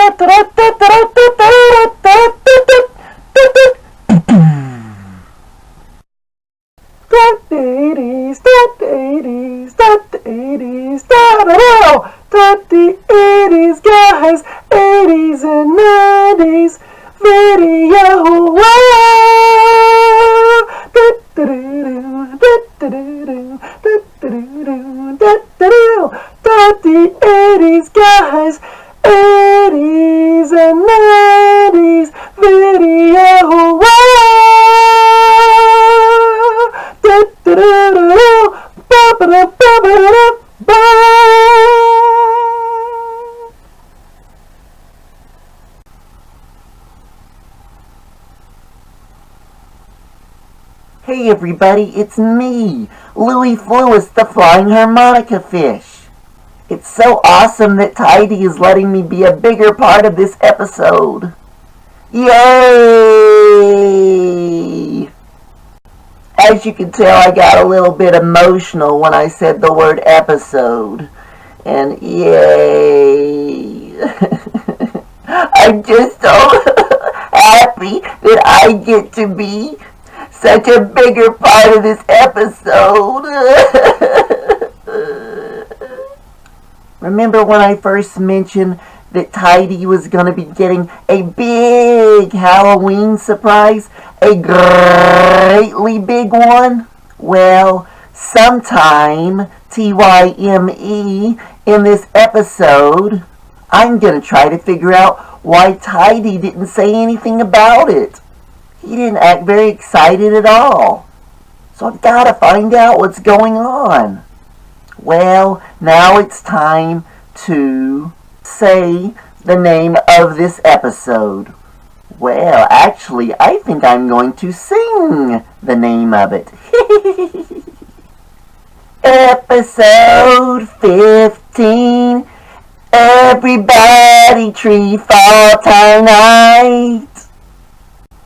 the 80s, guys, 80s and 90s video. The 80s, guys, 80s and 90s video. Hey everybody, it's me, Louie Fluis, the flying harmonica fish. It's so awesome that Tidy is letting me be a bigger part of this episode. Yay! As you can tell, I got a little bit emotional when I said the word episode. And yay! I'm just so happy that I get to be such a bigger part of this episode. Remember when I first mentioned that Tidy was going to be getting a big Halloween surprise? A greatly big one? Well, sometime, T-Y-M-E, in this episode, I'm going to try to figure out why Tidy didn't say anything about it. He didn't act very excited at all. So I've got to find out what's going on. Well, now it's time to say the name of this episode. Well, actually, I think I'm going to sing the name of it. Episode 15. Everybody TreeFall tonight.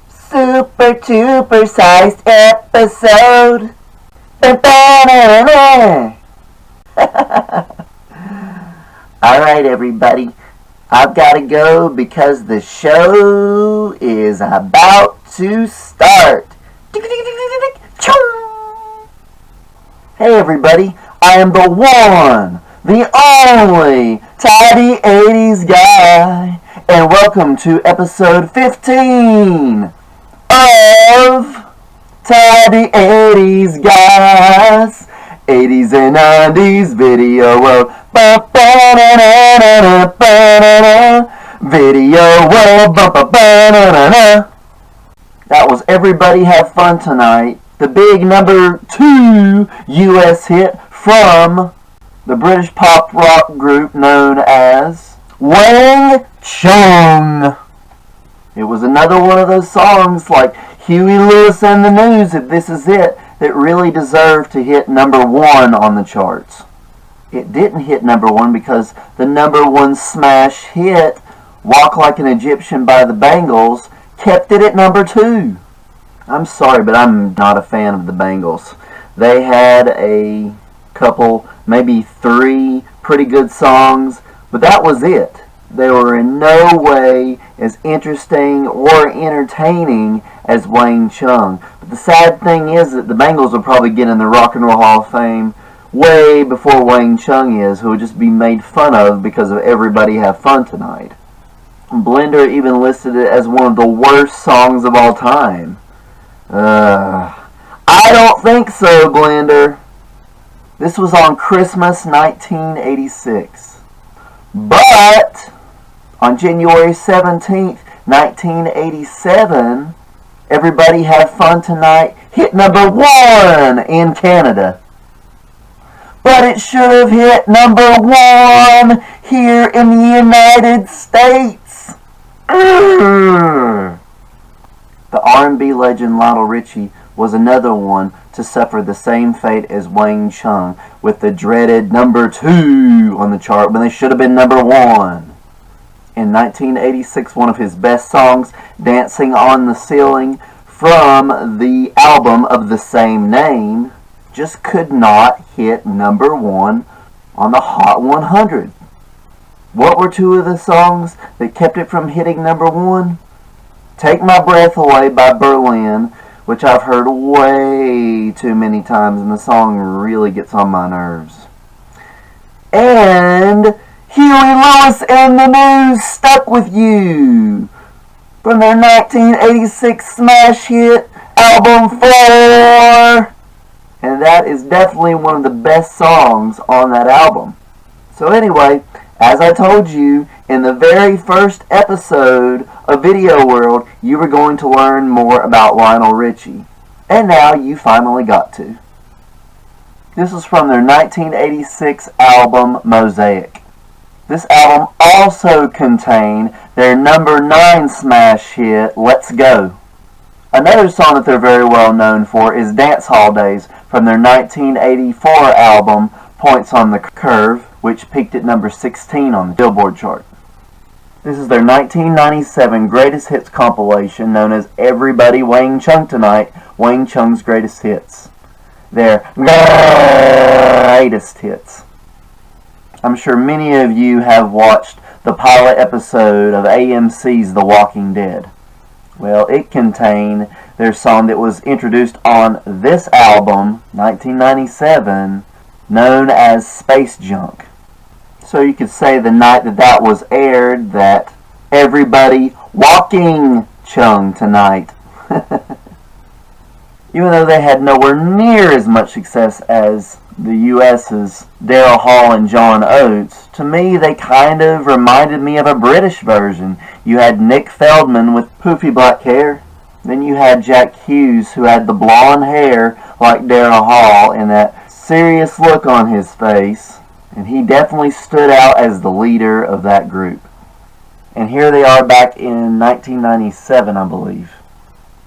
Super Tuper Sized episode. Alright everybody, I've got to go because the show is about to start. Hey everybody, I am the one, the only Tidy 80s guy, and welcome to episode 15 of Tidy 80s guys, 80s and 90s video world, video world, That was Everybody Have Fun Tonight, the big number 2 US hit from the British pop rock group known as Wang Chung. It was another one of those songs like Huey Lewis and the News, If This Is It, that really deserved to hit number 1 on the charts. It didn't hit number 1 because the number 1 smash hit, Walk Like an Egyptian by the Bangles, kept it at number 2. I'm sorry, but I'm not a fan of the Bangles. They had a couple, maybe 3 pretty good songs, but that was it. They were in no way as interesting or entertaining as Wang Chung. But the sad thing is that the Bangles will probably get in the Rock and Roll Hall of Fame way before Wang Chung is, who will just be made fun of because of Everybody Have Fun Tonight. Blender even listed it as one of the worst songs of all time. I don't think so, Blender. This was on Christmas 1986. But on January 17th, 1987, Everybody Have Fun Tonight hit number 1 in Canada. But it should have hit number 1 here in the United States. The R&B legend Lionel Richie was another one to suffer the same fate as Wang Chung with the dreaded number 2 on the chart when they should have been number 1. In 1986, one of his best songs, Dancing on the Ceiling, from the album of the same name, just could not hit number 1 on the Hot 100. What were two of the songs that kept it from hitting number one? Take My Breath Away by Berlin, which I've heard way too many times, and the song really gets on my nerves. And Huey Lewis and the News, Stuck With You, from their 1986 smash hit, Album 4. And that is definitely one of the best songs on that album. So anyway, as I told you, in the very first episode of Video World, you were going to learn more about Lionel Richie. And now you finally got to. This is from their 1986 album, Mosaic. This album also contained their number 9 smash hit, Let's Go. Another song that they're very well known for is Dance Hall Days from their 1984 album, Points on the Curve, which peaked at number 16 on the Billboard chart. This is their 1997 Greatest Hits compilation known as Everybody Wang Chung Tonight, Wang Chung's Greatest Hits. Their greatest hits. I'm sure many of you have watched the pilot episode of AMC's The Walking Dead. Well, it contained their song that was introduced on this album, 1997, known as Space Junk. So you could say the night that was aired that everybody walking Chung tonight. Even though they had nowhere near as much success as the US's Daryl Hall and John Oates, to me they kind of reminded me of a British version. You had Nick Feldman with poofy black hair. Then you had Jack Hughes, who had the blonde hair like Daryl Hall and that serious look on his face. And he definitely stood out as the leader of that group. And here they are back in 1997, I believe.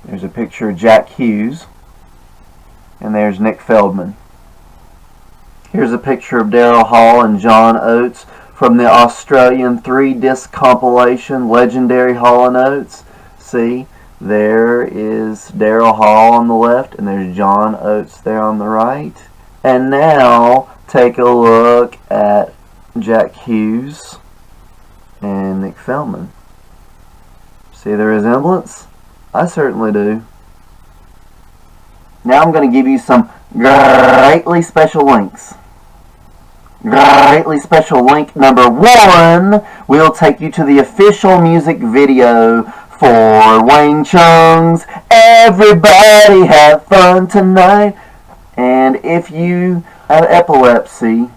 There's a picture of Jack Hughes. And there's Nick Feldman. Here's a picture of Daryl Hall and John Oates from the Australian 3-disc compilation, Legendary Hall & Oates. See, there is Daryl Hall on the left, and there's John Oates there on the right. And now, take a look at Jack Hughes and Nick Feldman. See the resemblance? I certainly do. Now I'm going to give you some greatly special links. Greatly special link number 1 will take you to the official music video for Wang Chung's Everybody Have Fun Tonight. And if you have epilepsy,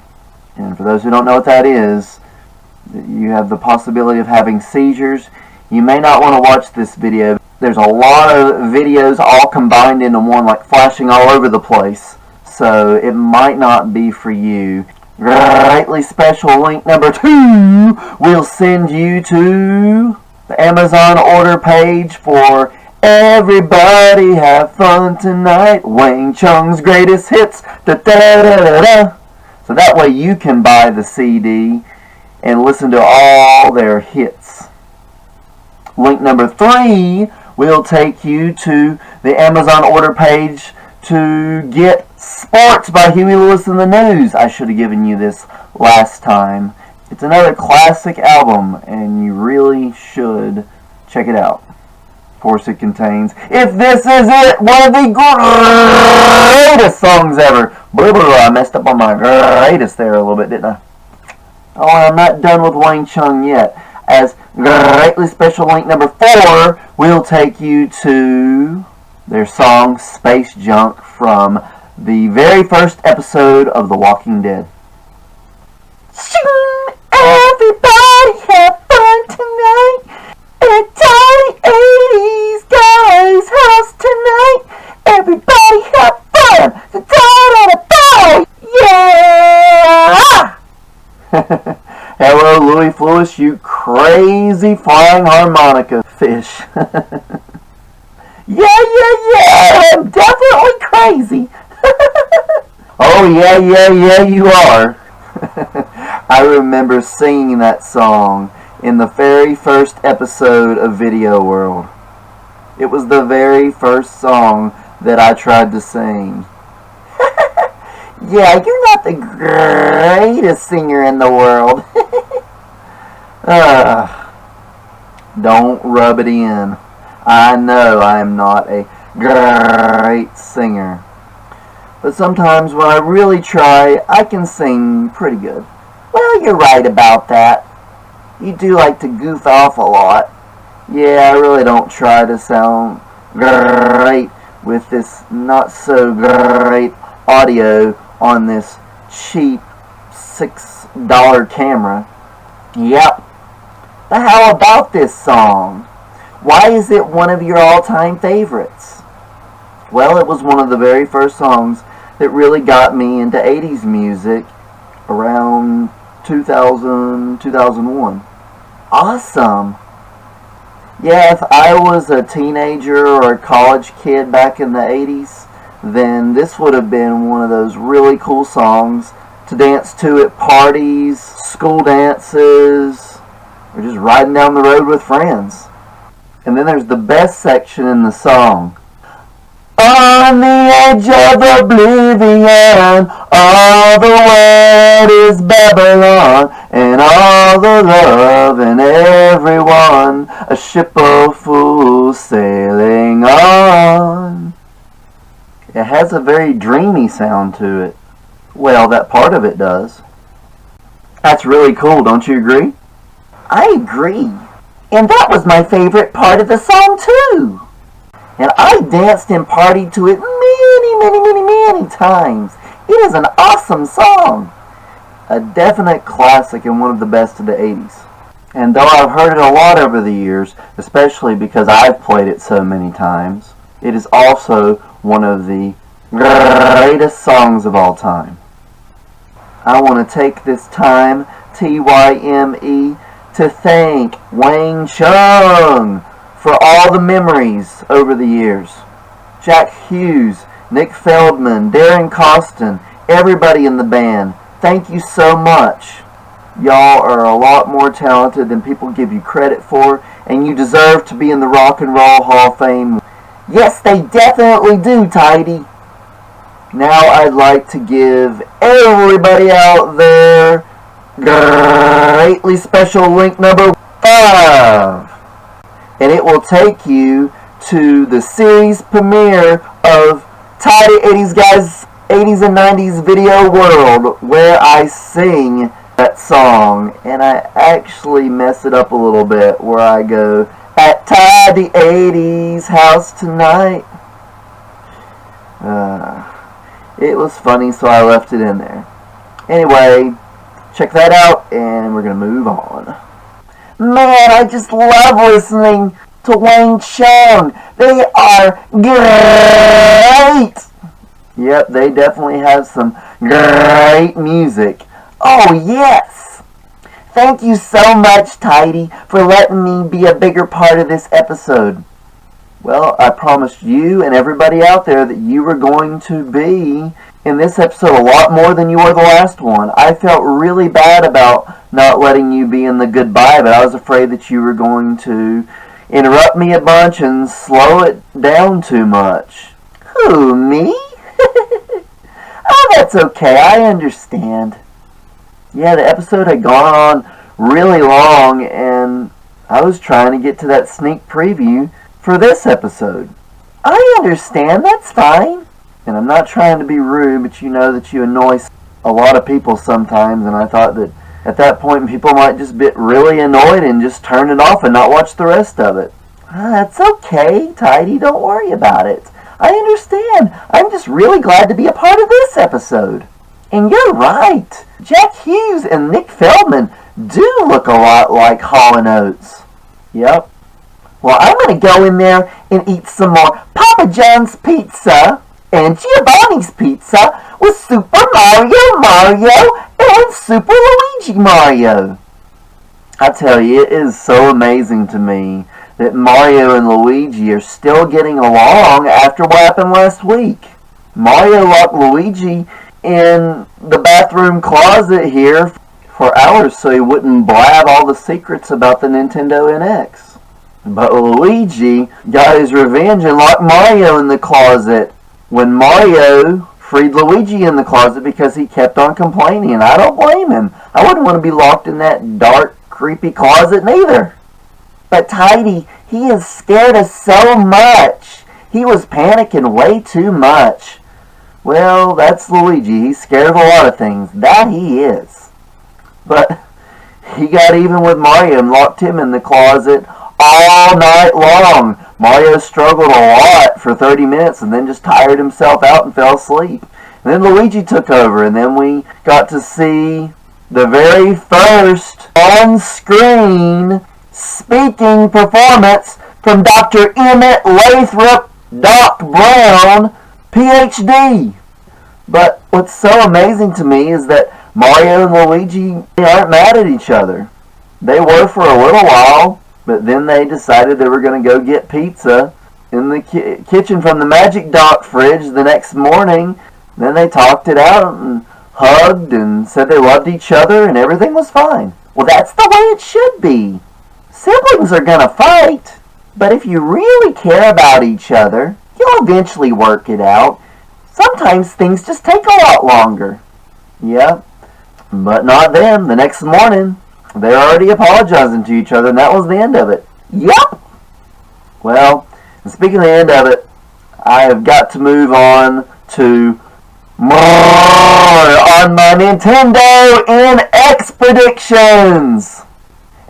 and for those who don't know what that is, you have the possibility of having seizures, you may not want to watch this video. There's a lot of videos all combined into one, like flashing all over the place. So it might not be for you. Greatly special link number 2 will send you to the Amazon order page for Everybody Have Fun Tonight, Wang Chung's Greatest Hits. Da, da, da, da, da. So that way you can buy the CD and listen to all their hits. Link number 3 will take you to the Amazon order page to get Sports by Huey Lewis and the News. I should have given you this last time. It's another classic album, and you really should check it out. Of course, it contains If This Is It, one of the greatest songs ever. Blah, blah, blah. I messed up on my greatest there a little bit, didn't I? Oh, and I'm not done with Wang Chung yet, as greatly special link number 4 will take you to their song Space Junk from the very first episode of The Walking Dead. Everybody have fun tonight at Tiny 80s Guys House tonight. Everybody have fun. Yeah! Hello, Louis Fluis, you crazy flying harmonica fish. Yeah, I'm definitely crazy. Oh, yeah, you are. I remember singing that song in the very first episode of Video World. It was the very first song that I tried to sing. Yeah, you're not the greatest singer in the world. Don't rub it in. I know I am not a great singer. But sometimes when I really try, I can sing pretty good. Well, you're right about that. You do like to goof off a lot. Yeah, I really don't try to sound great with this not so great audio on this cheap $6 camera. Yep. But how about this song? Why is it one of your all-time favorites? Well, it was one of the very first songs that really got me into 80s music around 2000, 2001. Awesome. Yeah, if I was a teenager or a college kid back in the 80s, then this would have been one of those really cool songs to dance to at parties, school dances, or just riding down the road with friends. And then there's the best section in the song. On the edge of oblivion, all the world is Babylon, and all the love and everyone, a ship of fools sailing on. It has a very dreamy sound to it. Well, that part of it does. That's really cool, don't you agree? I agree. And that was my favorite part of the song, too. And I danced and partied to it many times. It is an awesome song. A definite classic and one of the best of the 80s. And though I've heard it a lot over the years, especially because I've played it so many times, it is also one of the greatest songs of all time. I want to take this time, TYME, to thank Wang Chung for all the memories over the years. Jack Hughes, Nick Feldman, Darren Costin, everybody in the band, thank you so much. Y'all are a lot more talented than people give you credit for, and you deserve to be in the Rock and Roll Hall of Fame. Yes, they definitely do, Tidy. Now I'd like to give everybody out there greatly special link number 5. And it will take you to the series premiere of Tidy 80s Guys 80s and 90s Video World, where I sing that song. And I actually mess it up a little bit, where I go, at Tidy 80s house tonight. It was funny, so I left it in there. Anyway, check that out, and we're going to move on. Man, I just love listening to Wang Chung. They are great. Yep, they definitely have some great music. Oh, yes. Thank you so much, Tidy, for letting me be a bigger part of this episode. Well, I promised you and everybody out there that you were going to be in this episode a lot more than you were the last one. I felt really bad about not letting you be in the goodbye, but I was afraid that you were going to interrupt me a bunch and slow it down too much. Who, me? Oh, that's okay. I understand. Yeah, the episode had gone on really long, and I was trying to get to that sneak preview for this episode. I understand. That's fine. And I'm not trying to be rude, but you know that you annoy a lot of people sometimes, and I thought that at that point people might just get really annoyed and just turn it off and not watch the rest of it. That's okay, Tidy. Don't worry about it. I understand. I'm just really glad to be a part of this episode. And you're right. Jack Hughes and Nick Feldman do look a lot like Hall & Oates. Yep. Well, I'm going to go in there and eat some more Papa John's pizza and Giovanni's pizza with Super Mario and Super Luigi Mario. I tell you, it is so amazing to me that Mario and Luigi are still getting along after what happened last week. Mario locked Luigi in the bathroom closet here for hours so he wouldn't blab all the secrets about the Nintendo NX. But Luigi got his revenge and locked Mario in the closet when Mario freed Luigi in the closet because he kept on complaining. And I don't blame him. I wouldn't want to be locked in that dark, creepy closet neither. But Tidy, he has scared us so much. He was panicking way too much. Well, that's Luigi. He's scared of a lot of things. That he is. But he got even with Mario and locked him in the closet all night long. Mario struggled a lot for 30 minutes and then just tired himself out and fell asleep. And then Luigi took over, and then we got to see the very first on-screen speaking performance from Dr. Emmett Lathrop Doc Brown, PhD. But what's so amazing to me is that Mario and Luigi, they aren't mad at each other. They were for a little while, but then they decided they were going to go get pizza in the kitchen from the Magic Doc fridge the next morning. Then they talked it out and hugged and said they loved each other and everything was fine. Well, that's the way it should be. Siblings are going to fight, but if you really care about each other, you'll eventually work it out. Sometimes things just take a lot longer. Yeah, but not them. The next morning, they're already apologizing to each other, and that was the end of it. Yep! Well, and speaking of the end of it, I have got to move on to more on my Nintendo NX predictions.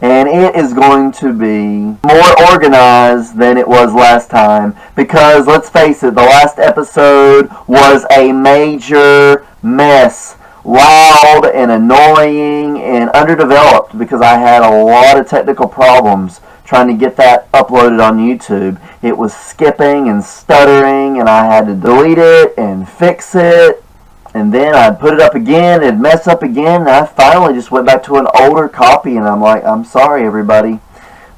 And it is going to be more organized than it was last time. Because, let's face it, the last episode was a major mess. Loud and annoying and underdeveloped because I had a lot of technical problems trying to get that uploaded on YouTube. It was skipping and stuttering, and I had to delete it and fix it, and then I'd put it up again, it'd mess up again, and I finally just went back to an older copy, and I'm like, I'm sorry everybody,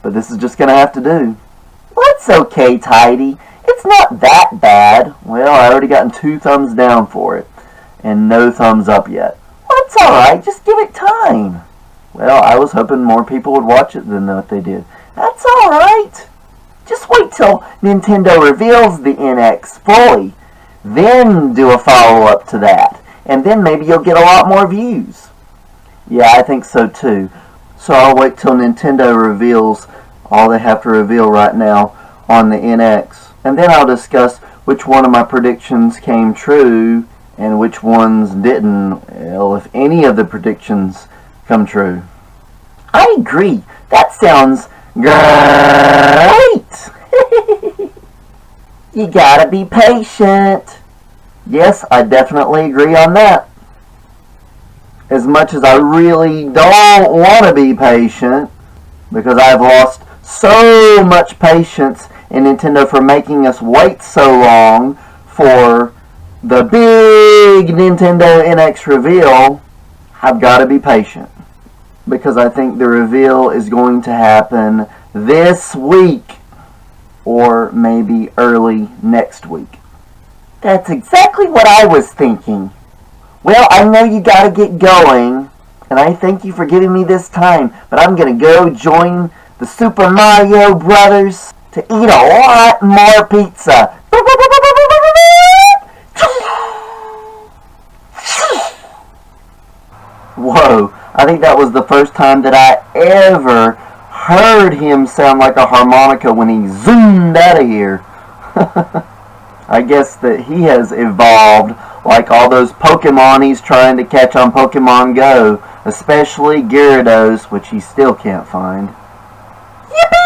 but this is just going to have to do. Well, it's okay, Tidy. It's not that bad. Well, I already gotten 2 thumbs down for it, and no thumbs up yet. Well, it's alright, just give it time. Well, I was hoping more people would watch it than what they did. That's alright. Just wait till Nintendo reveals the NX fully. Then do a follow-up to that. And then maybe you'll get a lot more views. Yeah, I think so too. So I'll wait till Nintendo reveals all they have to reveal right now on the NX. And then I'll discuss which one of my predictions came true and which ones didn't. Well, if any of the predictions come true. I agree. That sounds great. You gotta be patient. Yes, I definitely agree on that. As much as I really don't want to be patient, because I've lost so much patience in Nintendo for making us wait so long for the big Nintendo NX reveal, I've got to be patient. Because I think the reveal is going to happen this week. Or maybe early next week. That's exactly what I was thinking. Well, I know you gotta get going, and I thank you for giving me this time, but I'm gonna go join the Super Mario Brothers to eat a lot more pizza. Whoa, I think that was the first time that I ever heard him sound like a harmonica when he zoomed out of here. I guess that he has evolved like all those Pokemon he's trying to catch on Pokemon Go, especially Gyarados, which he still can't find. Yippee!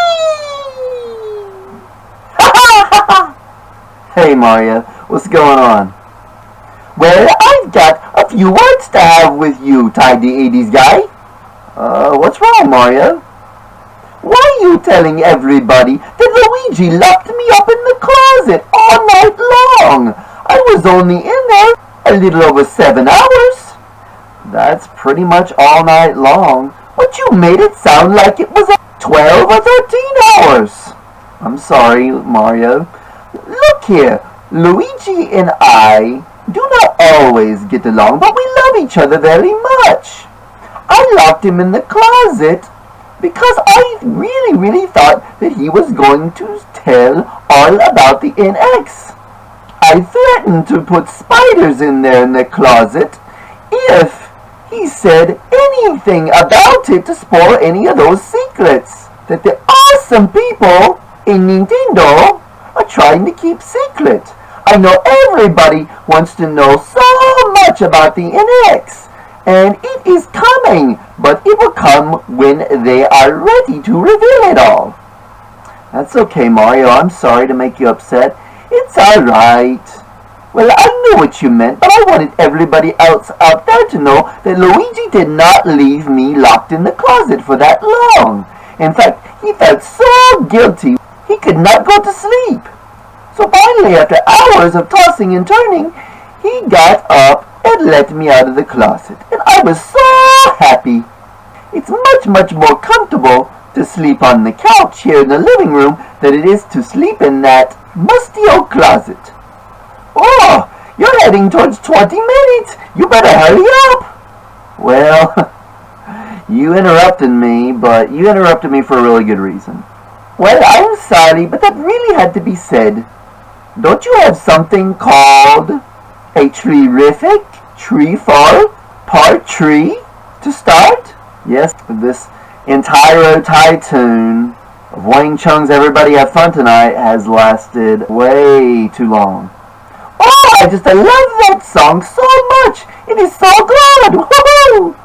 Hey Mario, what's going on? Well, I've got a few words to have with you, Tidy 80s guy. What's wrong, Mario? Why are you telling everybody that Luigi locked me up in the closet all night long? I was only in there a little over 7 hours. That's pretty much all night long. But you made it sound like it was 12 or 13 hours. I'm sorry, Mario. Look here, Luigi and I do not always get along, but we love each other very much. I locked him in the closet because I really thought that he was going to tell all about the NX. I threatened to put spiders in there in the closet if he said anything about it to spoil any of those secrets that the awesome people in Nintendo are trying to keep secret. I know everybody wants to know so much about the NX, and it is coming, but it will come when they are ready to reveal it all. That's okay, Mario. I'm sorry to make you upset. It's alright. Well, I knew what you meant, but I wanted everybody else out there to know that Luigi did not leave me locked in the closet for that long. In fact, he felt so guilty he could not go to sleep. So finally, after hours of tossing and turning, he got up and let me out of the closet. And I was so happy. It's much more comfortable to sleep on the couch here in the living room than it is to sleep in that musty old closet. Oh, you're heading towards 20 minutes. You better hurry up. Well, you interrupted me, but you interrupted me for a really good reason. Well, I'm sorry, but that really had to be said. Don't you have something called a TreeRific TreeFall Part 3 to start? Yes, this entire tune of Wang Chung's Everybody Have Fun Tonight has lasted way too long. Oh, I love that song so much. It is so good. Woohoo!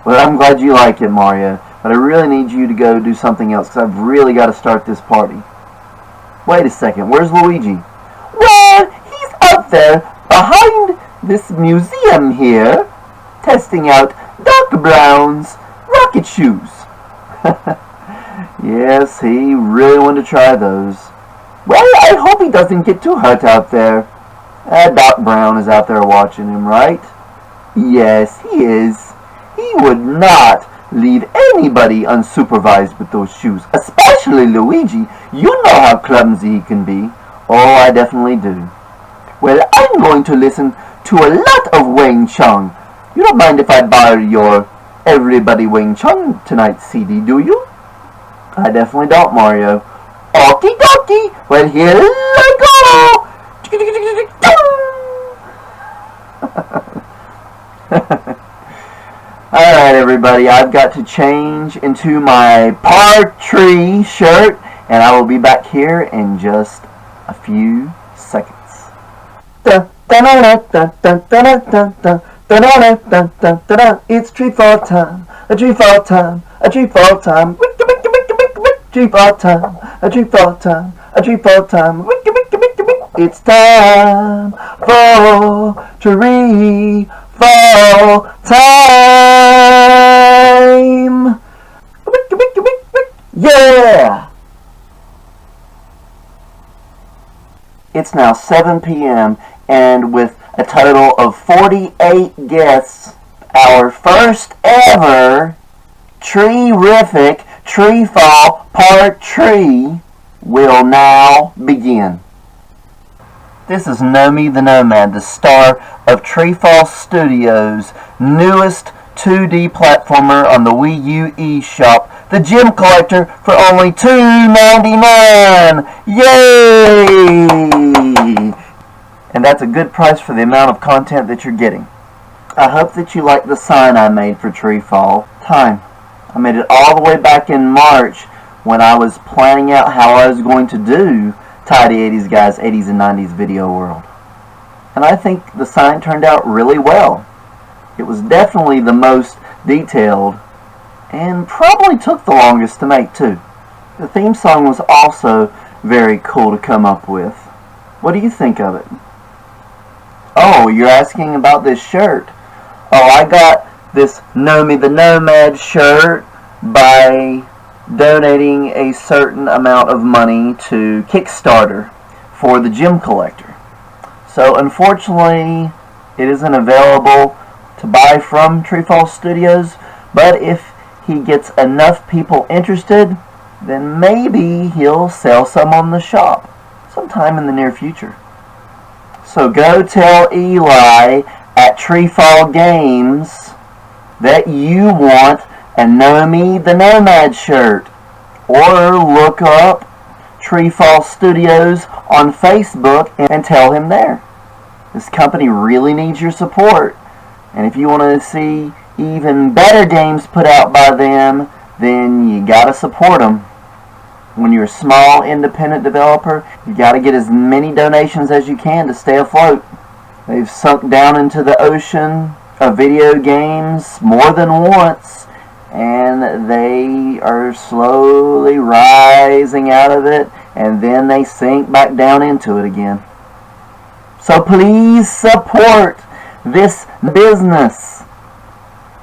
Well, I'm glad you like it, Mario, but I really need you to go do something else because I've really got to start this party. Wait a second, where's Luigi? Well, he's up there behind this museum here, testing out Doc Brown's rocket shoes. Yes, he really wanted to try those. Well, I hope he doesn't get too hurt out there. Doc Brown is out there watching him, right? Yes, he is. He would not leave anybody unsupervised with those shoes, especially Luigi. You know how clumsy he can be. Oh, I definitely do. Well, I'm going to listen to a lot of Wang Chung. You don't mind if I borrow your Everybody Wang Chung Tonight CD, do you? I definitely don't, Mario. Okie dokie. Well, here I go. Alright, everybody, I've got to change into my Part 3 shirt, and I will be back here in just a few seconds. It's TreeFall time, a TreeFall time, a TreeFall time. TreeFall time, a TreeFall time, a TreeFall time. It's time for TreeFall time. Yeah! It's now 7 p.m. and with a total of 48 guests, our first ever TreeRific TreeFall Part 3 will now begin. This is Nomi the Nomad, the star of TreeFall Studios' newest 2D platformer on the Wii U eShop, the Gem Collector for only $2.99! Yay! And that's a good price for the amount of content that you're getting. I hope that you like the sign I made for TreeFall time. I made it all the way back in March when I was planning out how I was going to do Tidy 80s Guys 80s and 90s Video World. And I think the sign turned out really well. It was definitely the most detailed and probably took the longest to make too. The theme song was also very cool to come up with. What do you think of it? Oh, you're asking about this shirt. Oh, I got this Nomi the Nomad shirt by donating a certain amount of money to Kickstarter for the Gem Collector. So unfortunately, it isn't available to buy from TreeFall Studios, but if he gets enough people interested, then maybe he'll sell some on the shop sometime in the near future. So go tell Eli at TreeFall Games that you want a Nomi the Nomad shirt, or look up TreeFall Studios on Facebook and tell him there. This company really needs your support, And if you want to see even better games put out by them, then you gotta support them. When you're a small independent developer, you gotta get as many donations as you can to stay afloat. They've sunk down into the ocean of video games more than once, and they are slowly rising out of it, and then they sink back down into it again. So please support this business.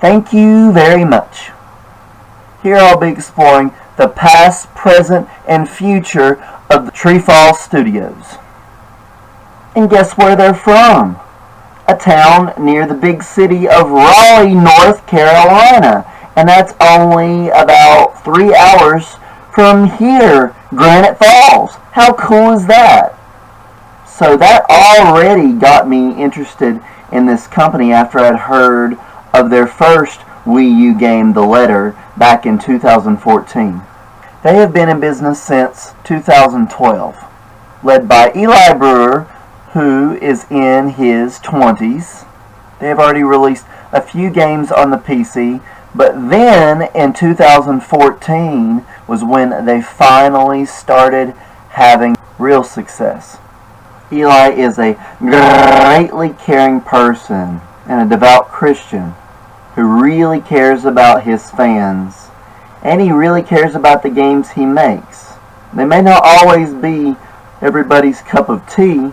Thank you very much. Here I'll be exploring the past, present, and future of the TreeFall Studios. And guess where they're from? A town near the big city of Raleigh, North Carolina. And that's only about 3 hours from here, Granite Falls. How cool is that? So that already got me interested in this company after I'd heard of their first Wii U game, The Letter, back in 2014. They have been in business since 2012, led by Eli Brewer, who is in his 20s. They have already released a few games on the PC, but then in 2014 was when they finally started having real success. Eli is a greatly caring person and a devout Christian who really cares about his fans, and he really cares about the games he makes. They may not always be everybody's cup of tea,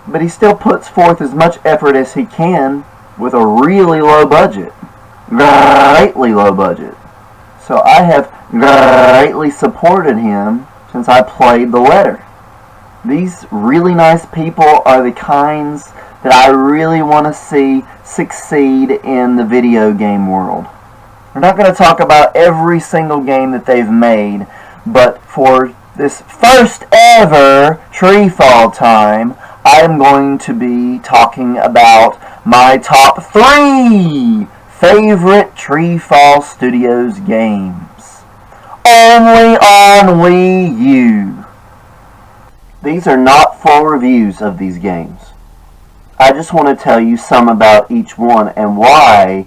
but he still puts forth as much effort as he can with a really low budget. Greatly low budget. So I have greatly supported him since I played The Letter. These really nice people are the kinds that I really want to see succeed in the video game world. We're not going to talk about every single game that they've made, but for this first ever TreeFall time, I am going to be talking about my top 3 favorite TreeFall Studios games. Only on Wii U. These are not full reviews of these games. I just want to tell you some about each one and why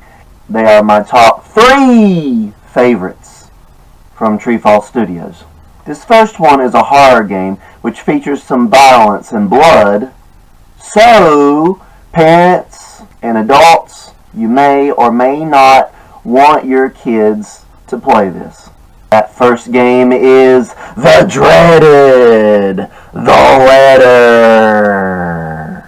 they are my top 3 favorites from TreeFall Studios. This first one is a horror game which features some violence and blood. So, parents and adults, you may or may not want your kids to play this. That first game is the dreaded The Letter.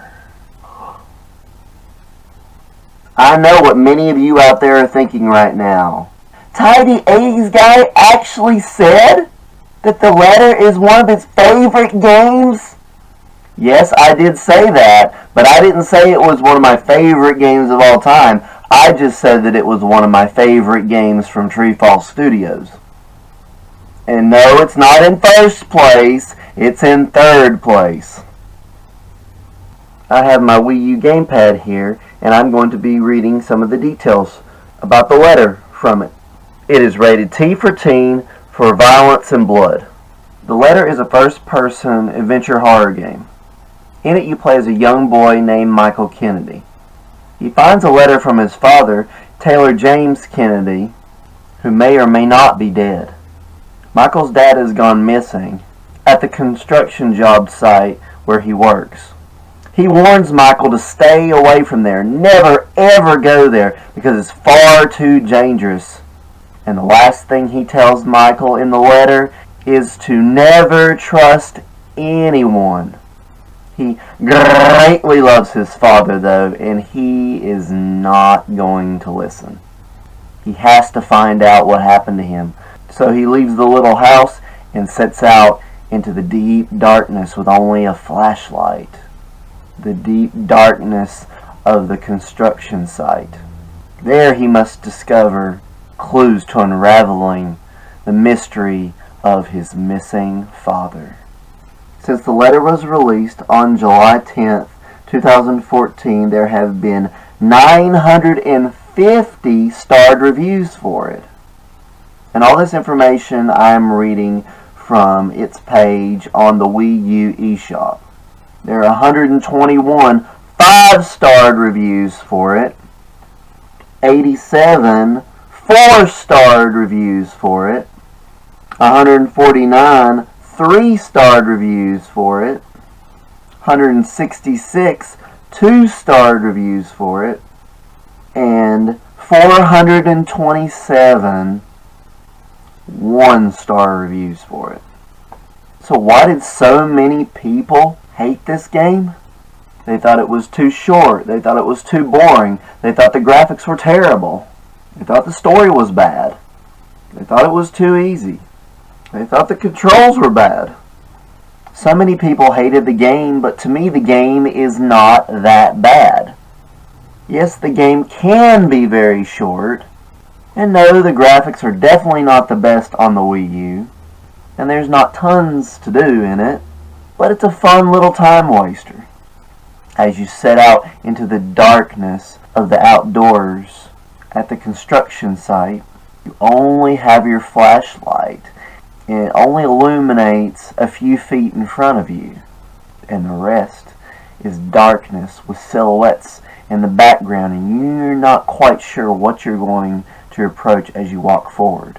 I know what many of you out there are thinking right now. Tidy 80s Guy actually said that The Letter is one of his favorite games? Yes, I did say that, but I didn't say it was one of my favorite games of all time. I just said that it was one of my favorite games from TreeFall Studios. And no, it's not in first place, it's in third place. I have my Wii U gamepad here, and I'm going to be reading some of the details about The Letter from it. It is rated T for teen for violence and blood. The Letter is a first-person adventure horror game. In it you play as a young boy named Michael Kennedy. He finds a letter from his father, Taylor James Kennedy, who may or may not be dead. Michael's dad has gone missing at the construction job site where he works. He warns Michael to stay away from there, never ever go there because it's far too dangerous. And the last thing he tells Michael in the letter is to never trust anyone. He greatly loves his father though, and he is not going to listen. He has to find out what happened to him. So he leaves the little house and sets out into the deep darkness with only a flashlight. The deep darkness of the construction site. There he must discover clues to unraveling the mystery of his missing father. Since The Letter was released on July 10th, 2014, there have been 950 starred reviews for it. And all this information I'm reading from its page on the Wii U eShop. There are 121 5-starred reviews for it, 87 4-starred reviews for it, 149 3-starred reviews for it, 166 2-starred reviews for it, and 427 1-star reviews for it. So why did so many people hate this game? They thought it was too short. They thought it was too boring. They thought the graphics were terrible. They thought the story was bad. They thought it was too easy. They thought the controls were bad. So many people hated the game, but to me the game is not that bad. Yes, the game can be very short, and no, the graphics are definitely not the best on the Wii U, and there's not tons to do in it, but it's a fun little time waster. As you set out into the darkness of the outdoors at the construction site, you only have your flashlight, and it only illuminates a few feet in front of you, and the rest is darkness with silhouettes in the background, and you're not quite sure what you're going to approach as you walk forward.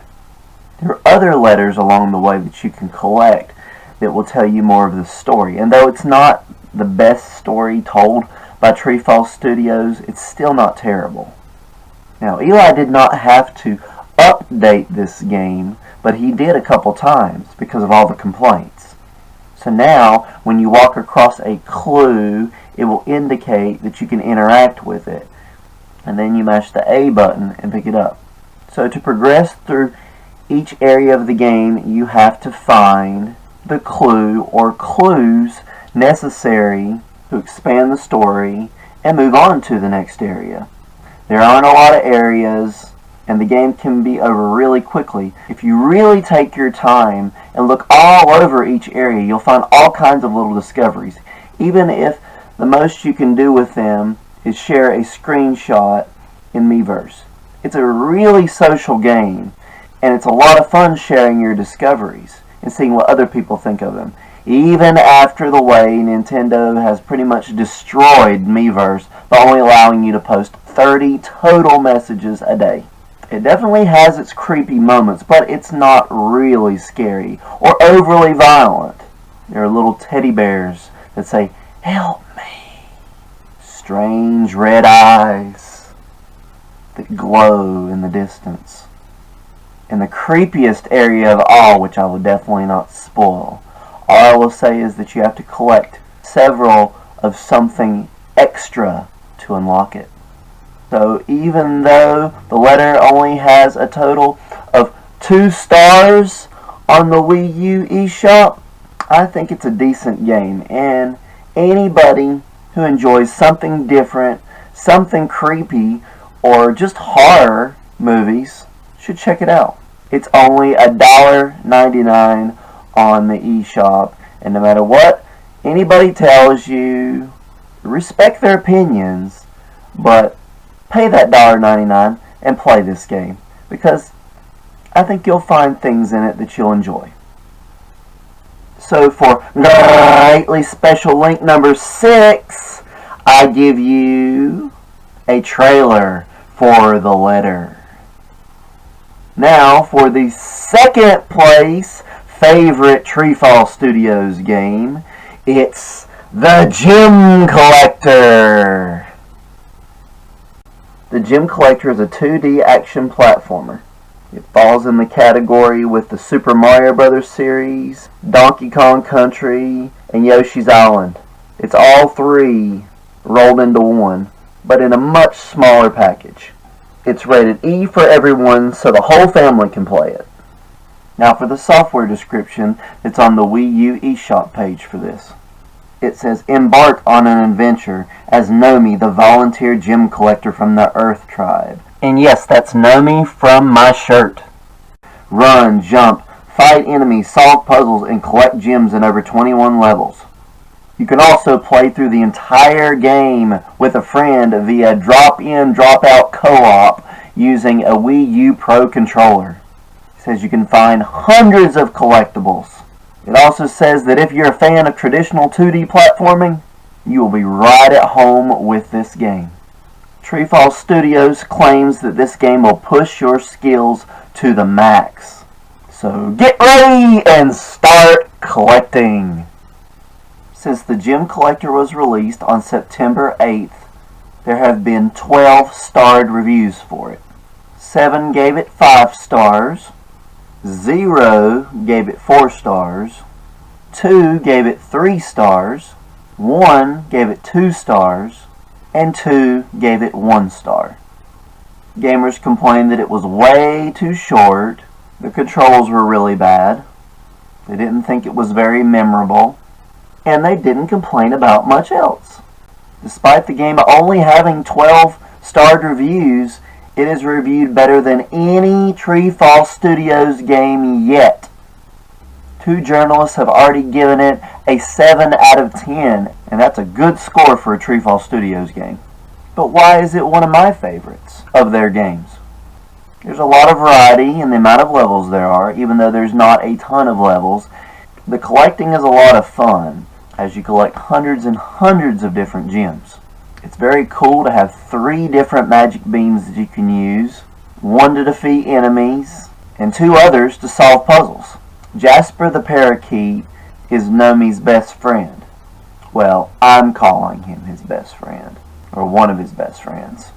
There are other letters along the way that you can collect that will tell you more of the story, and though it's not the best story told by TreeFall Studios, it's still not terrible. Now, Eli did not have to update this game, but he did a couple times because of all the complaints. So now, when you walk across a clue, it will indicate that you can interact with it. And then you mash the A button and pick it up. So to progress through each area of the game, you have to find the clue or clues necessary to expand the story and move on to the next area. There aren't a lot of areas, and the game can be over really quickly. If you really take your time and look all over each area, you'll find all kinds of little discoveries, even if the most you can do with them is share a screenshot in Miiverse. It's a really social game, and it's a lot of fun sharing your discoveries and seeing what other people think of them, even after the way Nintendo has pretty much destroyed Miiverse by only allowing you to post 30 total messages a day. It definitely has its creepy moments, but it's not really scary or overly violent. There are little teddy bears that say, "Help me." Strange red eyes that glow in the distance. And the creepiest area of all, which I will definitely not spoil, all I will say is that you have to collect several of something extra to unlock it. So even though the letter only has a total of 2 stars on the Wii U eShop, I think it's a decent game, and anybody who enjoys something different, something creepy, or just horror movies should check it out. It's only $1.99 on the eShop, and no matter what anybody tells you, respect their opinions, but pay that $1.99 and play this game, because I think you'll find things in it that you'll enjoy. So for GRRRReatly special link number 6, I give you a trailer for the letter. Now for the second place favorite TreeFall Studios game, it's the Gem Collector. The Gem Collector is a 2D action platformer. It falls in the category with the Super Mario Bros. Series, Donkey Kong Country, and Yoshi's Island. It's all 3 rolled into one, but in a much smaller package. It's rated E for everyone, so the whole family can play it. Now for the software description that's on the Wii U eShop page for this. It says, embark on an adventure as Nomi, the volunteer gem collector from the Earth Tribe. And yes, that's Nomi from my shirt. Run, jump, fight enemies, solve puzzles, and collect gems in over 21 levels. You can also play through the entire game with a friend via drop-in, drop-out co-op using a Wii U Pro controller. It says you can find hundreds of collectibles. It also says that if you're a fan of traditional 2D platforming, you will be right at home with this game. TreeFall Studios claims that this game will push your skills to the max. So get ready and start collecting! Since the Gem Collector was released on September 8th, there have been 12 starred reviews for it. 7 gave it 5 stars, 0 gave it 4 stars, 2 gave it 3 stars, 1 gave it 2 stars, and 2 gave it 1 star. Gamers complained that it was way too short, the controls were really bad, they didn't think it was very memorable, and they didn't complain about much else. Despite the game only having 12 starred reviews, it is reviewed better than any TreeFall Studios game yet. 2 journalists have already given it a 7 out of 10, and that's a good score for a TreeFall Studios game. But why is it one of my favorites of their games? There's a lot of variety in the amount of levels there are, even though there's not a ton of levels. The collecting is a lot of fun, as you collect hundreds and hundreds of different gems. It's very cool to have 3 different magic beams that you can use, 1 to defeat enemies, and 2 others to solve puzzles. Jasper the Parakeet is Nomi's best friend. Well, I'm calling him his best friend, or one of his best friends.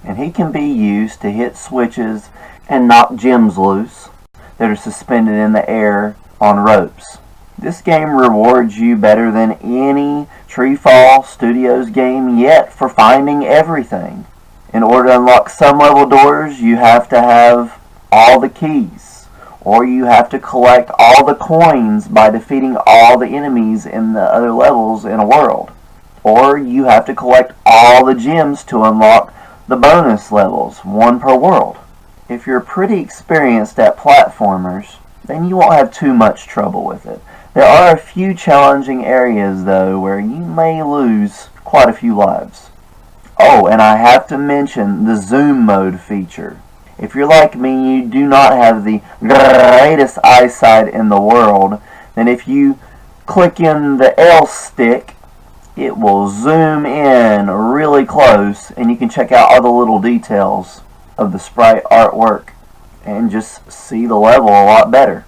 And he can be used to hit switches and knock gems loose that are suspended in the air on ropes. This game rewards you better than any TreeFall Studios game yet for finding everything. In order to unlock some level doors, you have to have all the keys, or you have to collect all the coins by defeating all the enemies in the other levels in a world, or you have to collect all the gems to unlock the bonus levels, 1 per world. If you're pretty experienced at platformers, then you won't have too much trouble with it. There are a few challenging areas, though, where you may lose quite a few lives. Oh, and I have to mention the zoom mode feature. If you're like me, you do not have the greatest eyesight in the world, then if you click in the L stick, it will zoom in really close, and you can check out all the little details of the sprite artwork and just see the level a lot better.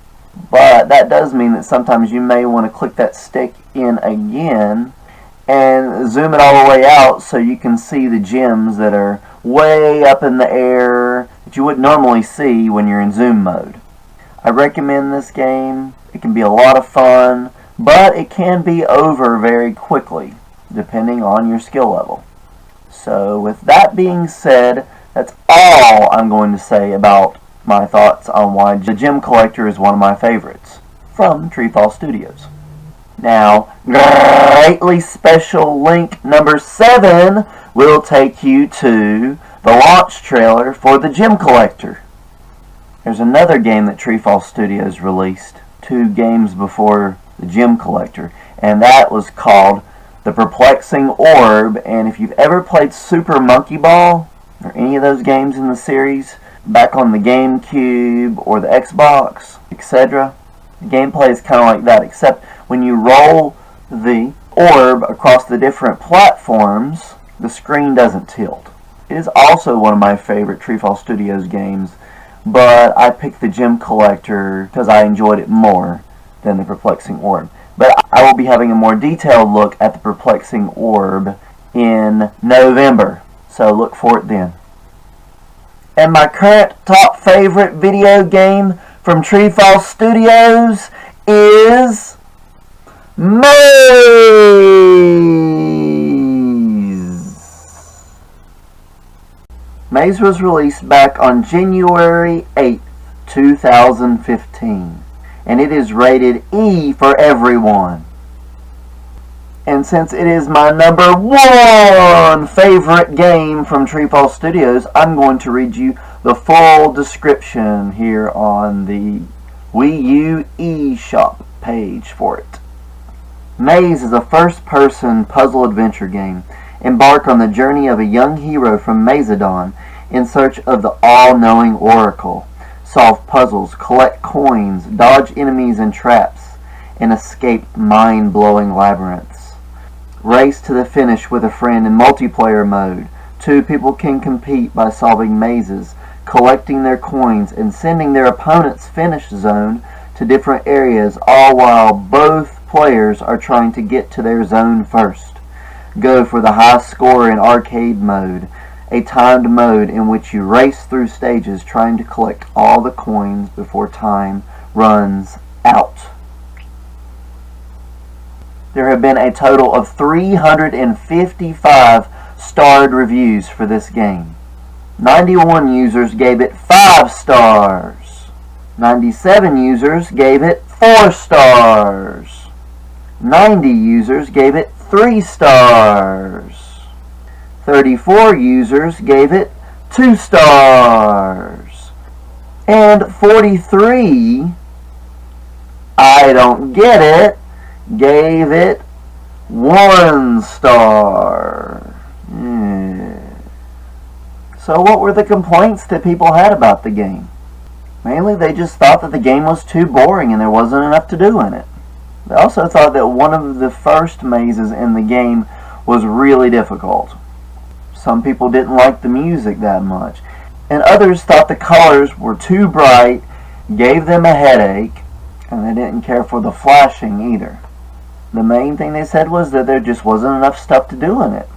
But that does mean that sometimes you may want to click that stick in again and zoom it all the way out so you can see the gems that are way up in the air that you wouldn't normally see when you're in zoom mode. I recommend this game. It can be a lot of fun, but it can be over very quickly depending on your skill level. So with that being said, that's all I'm going to say about my thoughts on why the Gem Collector is one of my favorites from TreeFall Studios. Now, greatly special link number 7 will take you to the launch trailer for the Gem Collector. There's another game that TreeFall Studios released 2 games before the Gem Collector, and that was called The Perplexing Orb. And if you've ever played Super Monkey Ball or any of those games in the series back on the GameCube or the Xbox, etc., the gameplay is kind of like that, except when you roll the orb across the different platforms, the screen doesn't tilt. It is also one of my favorite TreeFall Studios games, but I picked the Gem Collector because I enjoyed it more than the Perplexing Orb. But I will be having a more detailed look at the Perplexing Orb in November, so look for it then. And my current top favorite video game from TreeFall Studios is Maze. Maze was released back on January 8th, 2015, and it is rated E for everyone. And since it is my number 1 favorite game from TreeFall Studios, I'm going to read you the full description here on the Wii U eShop page for it. Maze is a first-person puzzle adventure game. Embark on the journey of a young hero from Mazedon in search of the all-knowing Oracle. Solve puzzles, collect coins, dodge enemies and traps, and escape mind-blowing labyrinths. Race to the finish with a friend in multiplayer mode Two people can compete by solving mazes, collecting their coins, and sending their opponent's finish zone to different areas, all while both players are trying to get to their zone first. Go for the high score in arcade mode, a timed mode in which you race through stages trying to collect all the coins before time runs out. There have been a total of 355 starred reviews for this game. 91 users gave it 5 stars. 97 users gave it 4 stars. 90 users gave it 3 stars. 34 users gave it 2 stars. And 43, I don't get it, gave it 1 star. So what were the complaints that people had about the game? Mainly they just thought that the game was too boring and there wasn't enough to do in it. They also thought that one of the first mazes in the game was really difficult. Some people didn't like the music that much. And others thought the colors were too bright, gave them a headache, and they didn't care for the flashing either. The main thing they said was that there just wasn't enough stuff to do in it.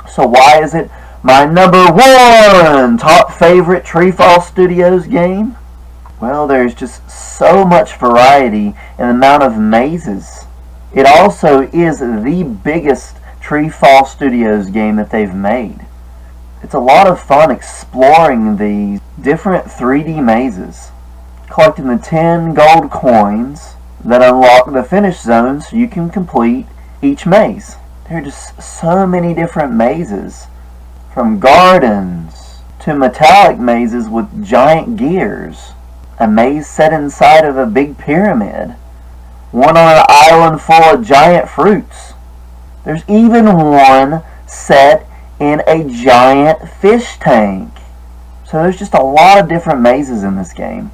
So why is it my number 1 top favorite TreeFall Studios game? Well, there's just so much variety in the amount of mazes. It also is the biggest TreeFall Studios game that they've made. It's a lot of fun exploring these different 3D mazes, collecting the 10 gold coins that unlock the finish zone so you can complete each maze. There are just so many different mazes, from gardens to metallic mazes with giant gears, a maze set inside of a big pyramid, one on an island full of giant fruits. There's even one set in a giant fish tank. So there's just a lot of different mazes in this game.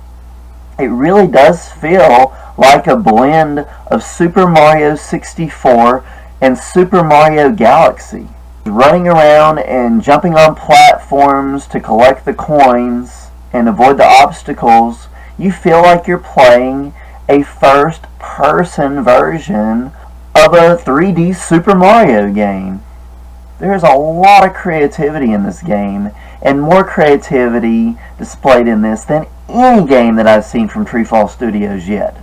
It really does feel like a blend of Super Mario 64 and Super Mario Galaxy. Running around and jumping on platforms to collect the coins and avoid the obstacles, you feel like you're playing a first-person version of a 3D Super Mario game. There's a lot of creativity in this game, and more creativity displayed in this than any game that I've seen from TreeFall Studios yet.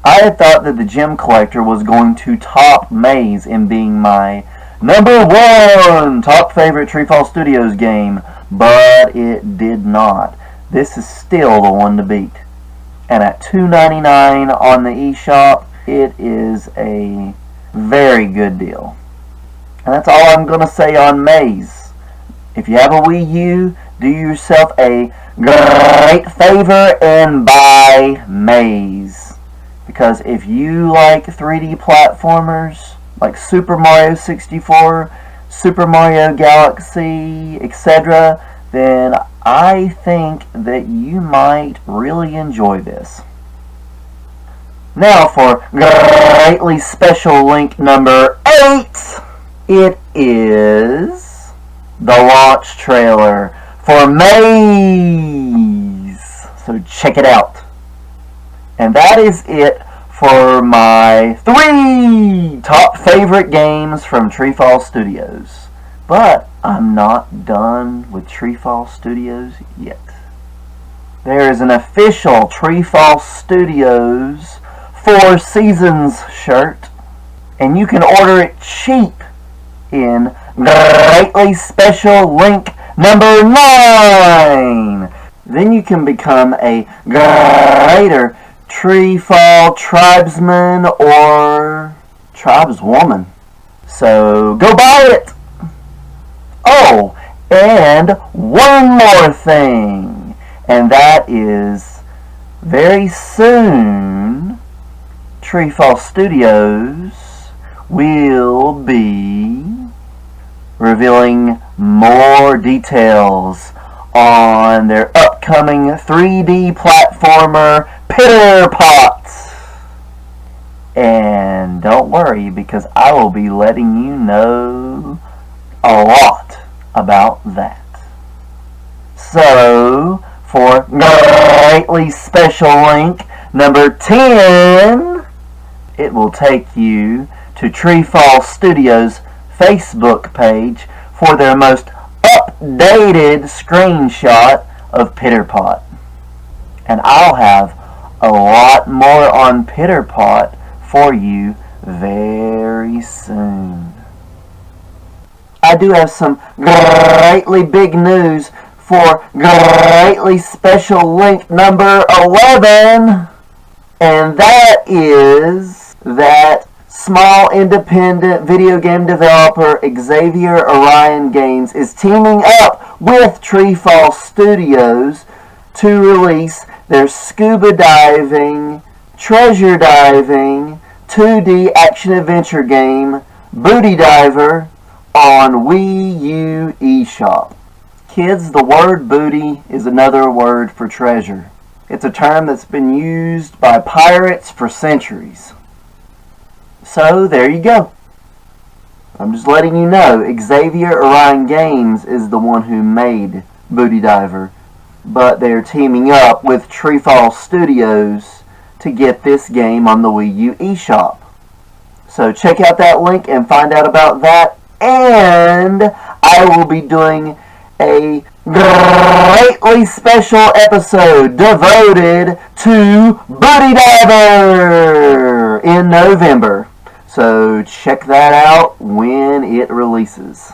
I had thought that the Gem Collector was going to top Maze in being my number 1 top favorite TreeFall Studios game, but it did not. This is still the one to beat. And at $2.99 on the eShop, it is a very good deal. And that's all I'm going to say on Maze. If you have a Wii U, do yourself a great favor and buy Maze. Because if you like 3D platformers, like Super Mario 64, Super Mario Galaxy, etc., then I think that you might really enjoy this. Now for greatly special link number 8. It is the launch trailer for Maze. So check it out. And that is it for my 3 top favorite games from TreeFall Studios. But I'm not done with TreeFall Studios yet. There is an official TreeFall Studios 4 Seasons shirt, and you can order it cheap in greatly special link number 9. Then you can become a greater TreeFall tribesman or tribeswoman. So go buy it! Oh, and one more thing, and that is very soon TreeFall Studios will be revealing more details on their upcoming 3D platformer Pitter Pots. And don't worry, because I will be letting you know a lot about that. So, for greatly special link number 10, it will take you to TreeFall Studios' Facebook page for their most updated screenshot of Pitter Pot. And I'll have a lot more on Pitter Pot for you very soon. I do have some greatly big news for greatly special link number 11, and that is that small independent video game developer Xavier Orion Games is teaming up with TreeFall Studios to release their scuba diving, treasure diving, 2D action-adventure game, Booty Diver, on Wii U eShop. Kids, the word booty is another word for treasure. It's a term that's been used by pirates for centuries. So, there you go. I'm just letting you know, Xavier Orion Games is the one who made Booty Diver, but they're teaming up with TreeFall Studios to get this game on the Wii U eShop. So check out that link and find out about that, and I will be doing a greatly special episode devoted to Booty Diver in November. So check that out when it releases.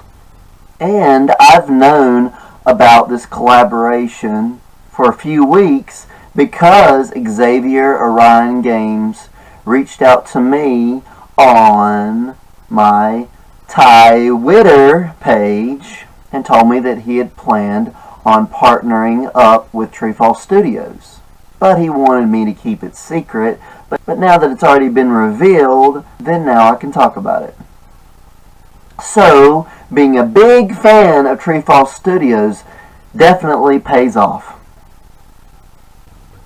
And I've known about this collaboration for a few weeks because Xavier Orion Games reached out to me on my Twitter page and told me that he had planned on partnering up with TreeFall Studios. But he wanted me to keep it secret, but now that it's already been revealed, then now I can talk about it. So, being a big fan of TreeFall Studios definitely pays off.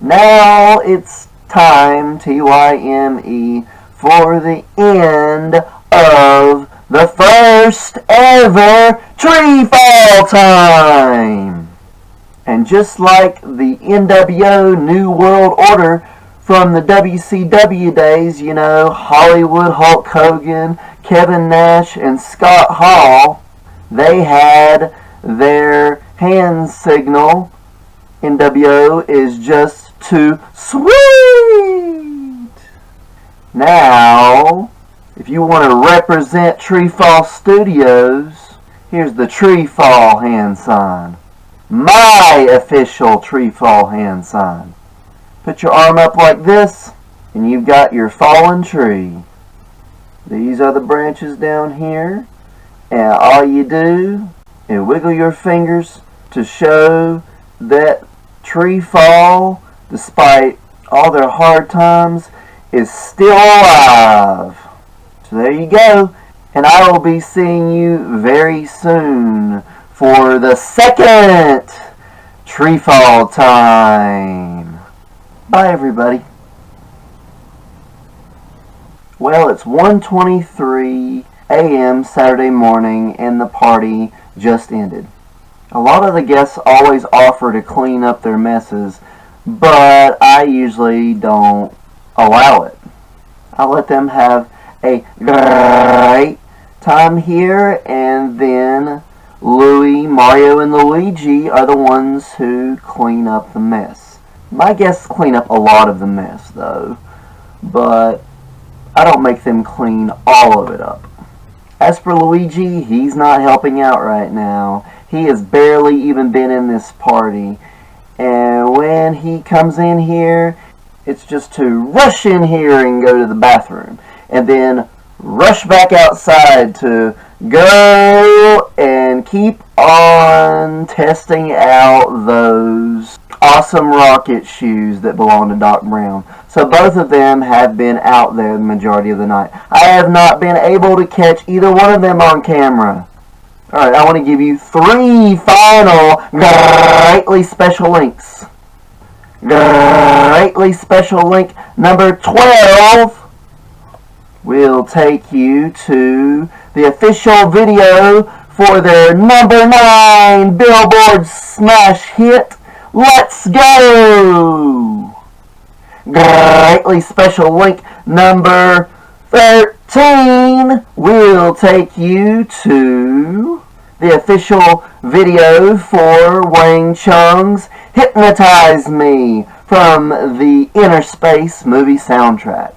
Now it's time, TYME, for the end of the first ever TreeFall time! And just like the NWO New World Order from the WCW days, you know, Hollywood Hulk Hogan, Kevin Nash, and Scott Hall, they had their hand signal. NWO is just too sweet! Now, if you want to represent TreeFall Studios, here's the TreeFall hand sign. My official TreeFall hand sign. Put your arm up like this, and you've got your fallen tree. These are the branches down here, and all you do is wiggle your fingers to show that TreeFall, despite all their hard times, is still alive. So there you go, and I will be seeing you very soon for the second TreeFall time. Bye, everybody. Well, it's 1:23 a.m. Saturday morning, and the party just ended. A lot of the guests always offer to clean up their messes, but I usually don't allow it. I let them have a great time here, and then Louie, Mario, and Luigi are the ones who clean up the mess. My guests clean up a lot of the mess, though, but I don't make them clean all of it up. As for Luigi, he's not helping out right now. He has barely even been in this party, and when he comes in here, it's just to rush in here and go to the bathroom, and then rush back outside to go and keep on testing out those awesome rocket shoes that belong to Doc Brown. So both of them have been out there the majority of the night. I have not been able to catch either one of them on camera. Alright, I want to give you 3 final greatly special links. Greatly special link number 12 will take you to the official video for their number 9 Billboard smash hit, Let's Go! Greatly special link number 13 will take you to the official video for Wang Chung's Hypnotize Me from the Inner Space movie soundtrack.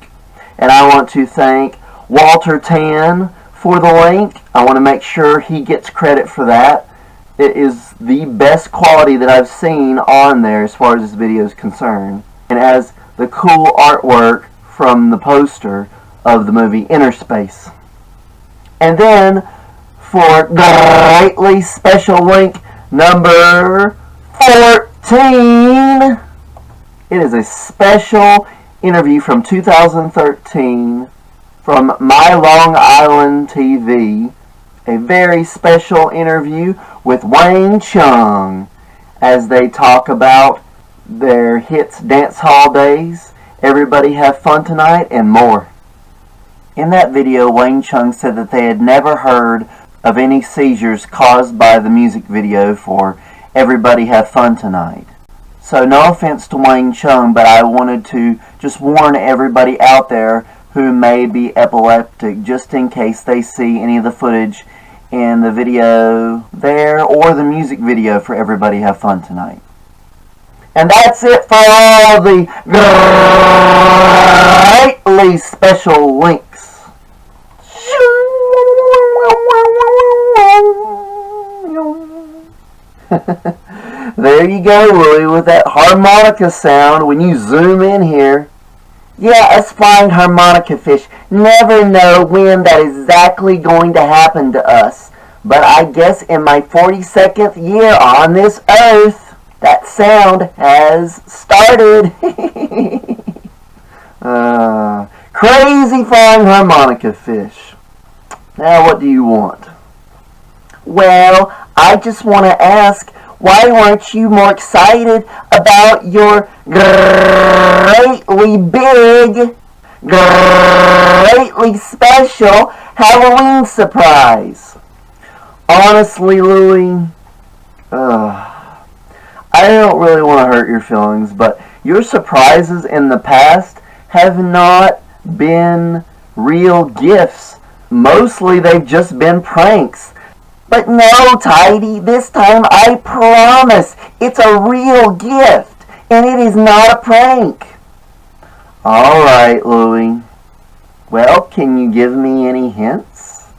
And I want to thank Walter Tan for the link. I want to make sure he gets credit for that. It is the best quality that I've seen on there as far as this video is concerned. And as the cool artwork from the poster of the movie Inner Space. And then for greatly special link number 14, it is a special interview from 2013 from My Long Island TV. A very special interview with Wang Chung as they talk about their hits Dance Hall Days, Everybody Have Fun Tonight, and more. In that video, Wang Chung said that they had never heard of any seizures caused by the music video for Everybody Have Fun Tonight. So no offense to Wang Chung, but I wanted to just warn everybody out there who may be epileptic, just in case they see any of the footage in the video there or the music video for Everybody Have Fun Tonight. And that's it for all the greatly special links. There you go, Louie, with that harmonica sound when you zoom in here. Yeah, us flying harmonica fish never know when that is exactly going to happen to us. But I guess in my 42nd year on this earth, that sound has started. Crazy flying harmonica fish. Now what do you want? Well, I just want to ask, why weren't you more excited about your greatly big, greatly special Halloween surprise? Honestly, Louie, I don't really want to hurt your feelings, but your surprises in the past have not been real gifts. Mostly they've just been pranks. But no, Tidy, this time I promise it's a real gift, and it is not a prank. Alright, Louie. Well, can you give me any hints?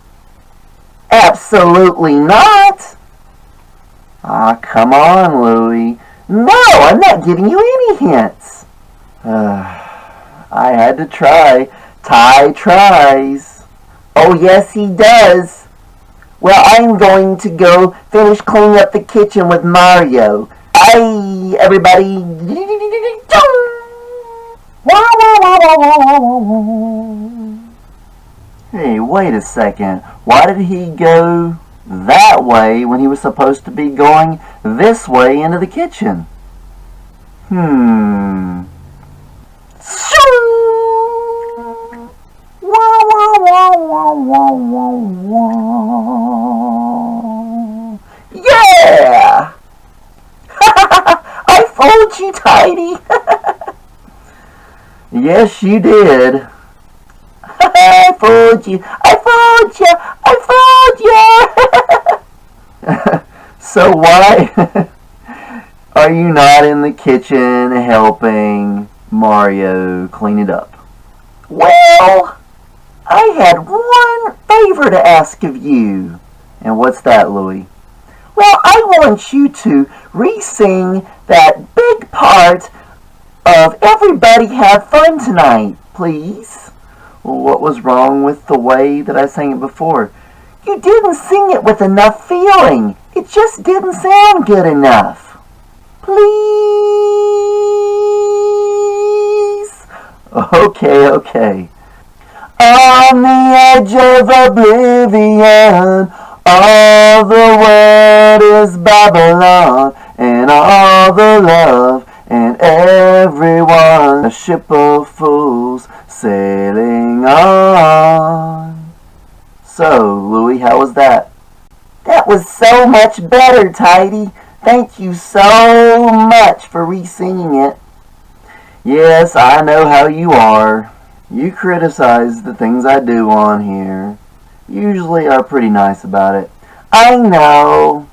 Absolutely not. Ah, come on, Louie. No, I'm not giving you any hints. I had to try. Ty tries. Oh, yes, he does. Well, I'm going to go finish cleaning up the kitchen with Mario. Bye, everybody. Hey, wait a second. Why did he go that way when he was supposed to be going this way into the kitchen? Yeah! I fooled you, Tidy. Yes, you did. I fooled you. I fooled you. I fooled you. So why are you not in the kitchen helping Mario clean it up? Well, I had one favor to ask of you. And what's that, Louie? Well, I want you to re-sing that big part of Everybody Have Fun Tonight, please. Well, what was wrong with the way that I sang it before? You didn't sing it with enough feeling. It just didn't sound good enough. Please. Okay. On the edge of oblivion, all the world is Babylon, and all the love and everyone, a ship of fools sailing on. So, Louie, how was that? That was so much better, Tidy. Thank you so much for re-singing it. Yes, I know how you are. You criticize the things I do on here. Usually are pretty nice about it. I know.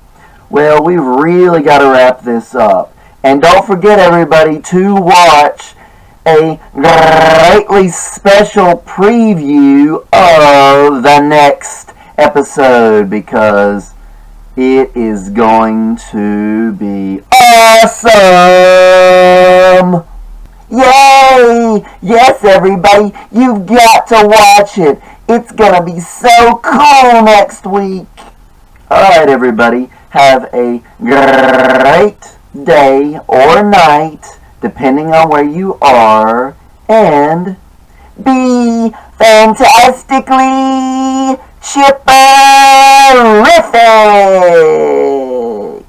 Well, we've really got to wrap this up. And don't forget, everybody, to watch a greatly special preview of the next episode, because it is going to be awesome! Yay! Yes, everybody, you've got to watch it. It's gonna be so cool next week. Alright, everybody, have a great day or night, depending on where you are, and be fantastically chipperific!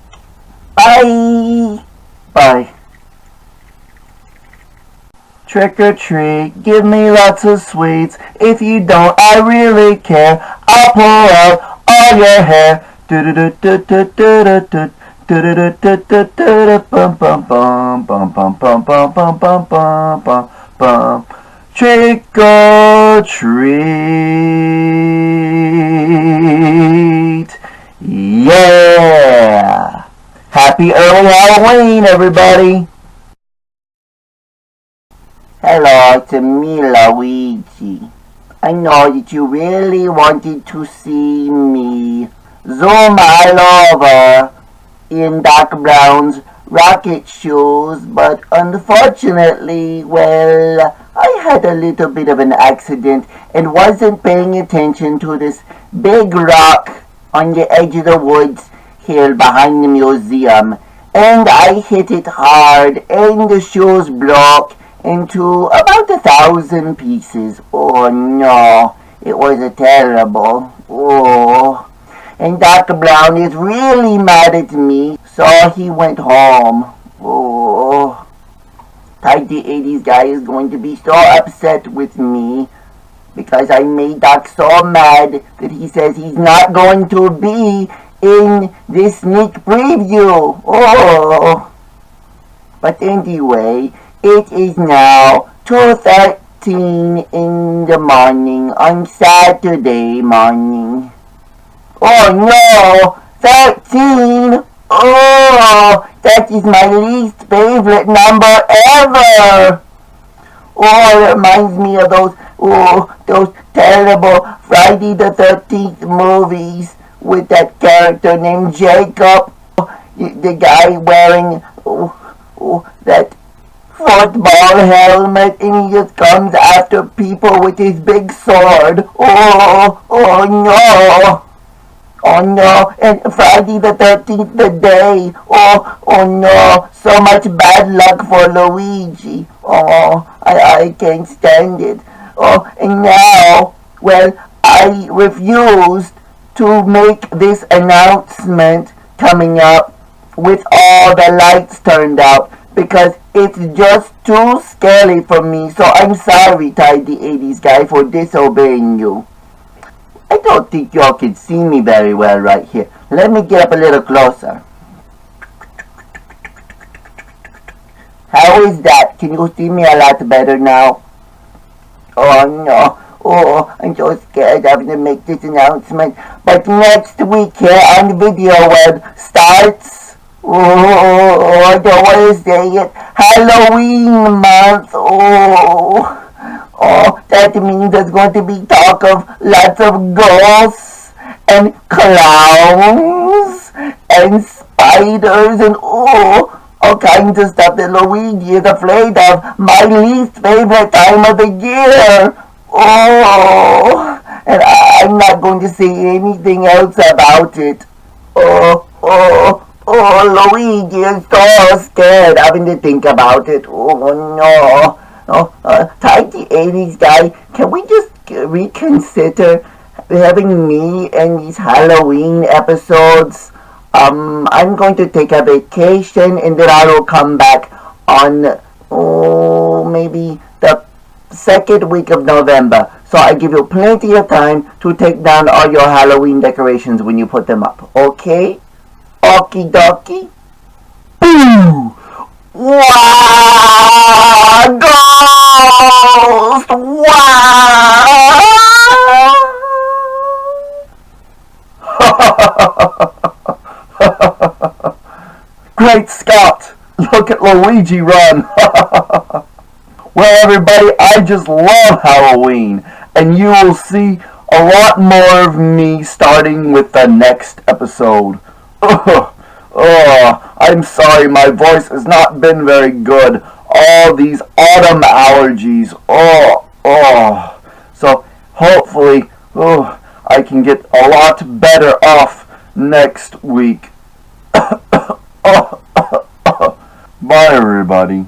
Bye! Bye. Trick or treat, give me lots of sweets. If you don't, I really care. I'll pull out all your hair. Trick or treat. Yeah! Happy early Halloween, everybody! Hello, it's me, Luigi. I know that you really wanted to see me zoom all over in Doc Brown's rocket shoes, but unfortunately, well, I had a little bit of an accident and wasn't paying attention to this big rock on the edge of the woods here behind the museum, and I hit it hard, and the shoes broke into about 1,000 pieces. Oh no, it was terrible. Oh, and Dr. Brown is really mad at me, so he went home. Oh, Tide the 80s guy is going to be so upset with me because I made Doc so mad that he says he's not going to be in this sneak preview. Oh, but anyway, it is now 2:13 in the morning on Saturday morning. Oh no! 13! Oh, that is my least favorite number ever! Oh, it reminds me of those terrible Friday the 13th movies with that character named Jacob. The guy wearing that football helmet, and he just comes after people with his big sword. Oh no! Oh no, and Friday the 13th the day. Oh no, so much bad luck for Luigi. Oh, I can't stand it. Oh, and now, well, I refused to make this announcement coming up with all the lights turned out, because it's just too scary for me. So I'm sorry, Tide the 80s guy, for disobeying you. I don't think y'all can see me very well right here. Let me get up a little closer. How is that? Can you see me a lot better now? Oh no. Oh, I'm so scared having to make this announcement. But next week here on Video Web starts, I don't want to say it, Halloween month. Oh, that means there's going to be talk of lots of ghosts and clowns and spiders and all kinds of stuff that Luigi is afraid of. My least favorite time of the year. Oh, and I'm not going to say anything else about it. Luigi is so scared having to think about it. Oh no. Tide the 80s guy, can we just reconsider having me in these Halloween episodes? I'm going to take a vacation, and then I will come back on, maybe the second week of November. So I give you plenty of time to take down all your Halloween decorations when you put them up. Okay? Okie dokie? Boo! Wow! Ghost! Wow! Great Scott! Look at Luigi run! Well, everybody, I just love Halloween, and you will see a lot more of me starting with the next episode. I'm sorry, my voice has not been very good. All these autumn allergies. So hopefully, I can get a lot better off next week. Bye, everybody.